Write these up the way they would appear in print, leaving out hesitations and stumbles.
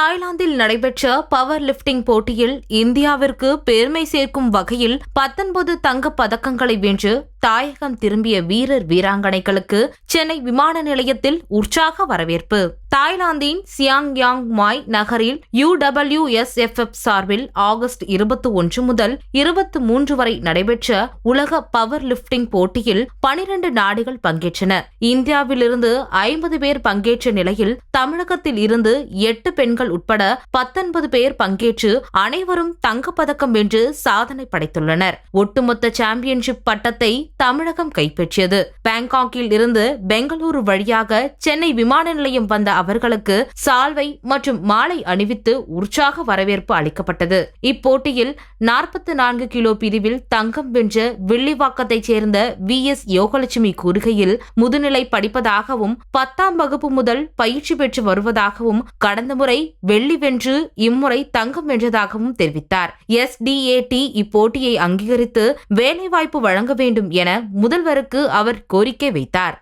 தாய்லாந்தில் நடைபெற்ற power lifting போட்டியில் இந்தியாவிற்கு பெருமை சேர்க்கும் வகையில் 19 தங்கப் பதக்கங்களை வென்று தாயகம் திரும்பிய வீரர் வீராங்கனைகளுக்கு சென்னை விமான நிலையத்தில் உற்சாக வரவேற்பு. தாய்லாந்தின் சியாங்யாங் மாய் நகரில் UWSFF சார்பில் ஆகஸ்ட் 21 முதல் 23 வரை நடைபெற்ற உலக பவர் லிப்டிங் போட்டியில் 12 நாடுகள் பங்கேற்றன. இந்தியாவிலிருந்து 50 பேர் பங்கேற்ற நிலையில் தமிழகத்தில் இருந்து 8 பெண்கள் உட்பட 19 பேர் பங்கேற்று அனைவரும் தங்கப்பதக்கம் வென்று சாதனை படைத்துள்ளனர். ஒட்டுமொத்த சாம்பியன்ஷிப் பட்டத்தை தமிழகம் கைப்பற்றியது. பாங்காக்கில் இருந்து பெங்களூரு வழியாக சென்னை விமான நிலையம் வந்த அவர்களுக்கு சால்வை மற்றும் மாலை அணிவித்து உற்சாக வரவேற்பு அளிக்கப்பட்டது. இப்போட்டியில் 44 கிலோ பிரிவில் தங்கம் வென்ற வில்லிவாக்கத்தைச் சேர்ந்த VS யோகலட்சுமி கூறுகையில், முதுநிலை படிப்பதாகவும் 10ஆம் வகுப்பு முதல் பயிற்சி பெற்று வருவதாகவும், கடந்த முறை வெள்ளி வென்று இம்முறை தங்கம் வென்றதாகவும் தெரிவித்தார். SDAT இப்போட்டியை அங்கீகரித்து வேலைவாய்ப்பு வழங்க வேண்டும் என முதல்வருக்கு அவர் கோரிக்கை வைத்தார்.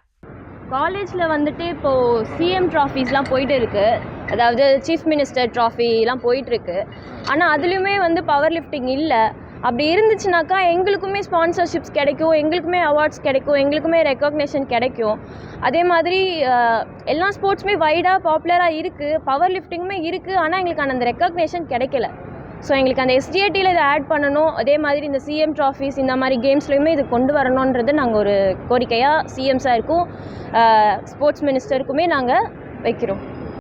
காலேஜில் வந்துட்டு இப்போது CM ட்ராஃபீஸ்லாம் போயிட்டு இருக்கு, அதாவது சீஃப் மினிஸ்டர் ட்ராஃபிலாம் போயிட்டுருக்கு. ஆனால் அதுலேயுமே வந்து பவர் லிஃப்டிங் இல்லை. அப்படி இருந்துச்சுனாக்கா எங்களுக்குமே ஸ்பான்சர்ஷிப்ஸ் கிடைக்கும், எங்களுக்குமே அவார்ட்ஸ் கிடைக்கும், எங்களுக்குமே ரெக்கக்னேஷன் கிடைக்கும். அதே மாதிரி எல்லா ஸ்போர்ட்ஸுமே வைடாக பாப்புலராக இருக்குது, பவர் லிஃப்டிங்குமே இருக்குது. ஆனால் எங்களுக்கு அந்த ரெக்கக்னேஷன் கிடைக்கல. ஸோ எங்களுக்கு அந்த SDATயில் இதை ஆட் பண்ணணும். அதே மாதிரி இந்த CM ட்ராஃபீஸ் இந்த மாதிரி கேம்ஸ்லையுமே இது கொண்டு வரணுன்றது நாங்கள் ஒரு கோரிக்கையாக CM சாருக்கும் ஸ்போர்ட்ஸ் மினிஸ்டருக்குமே நாங்கள் வைக்கிறோம்.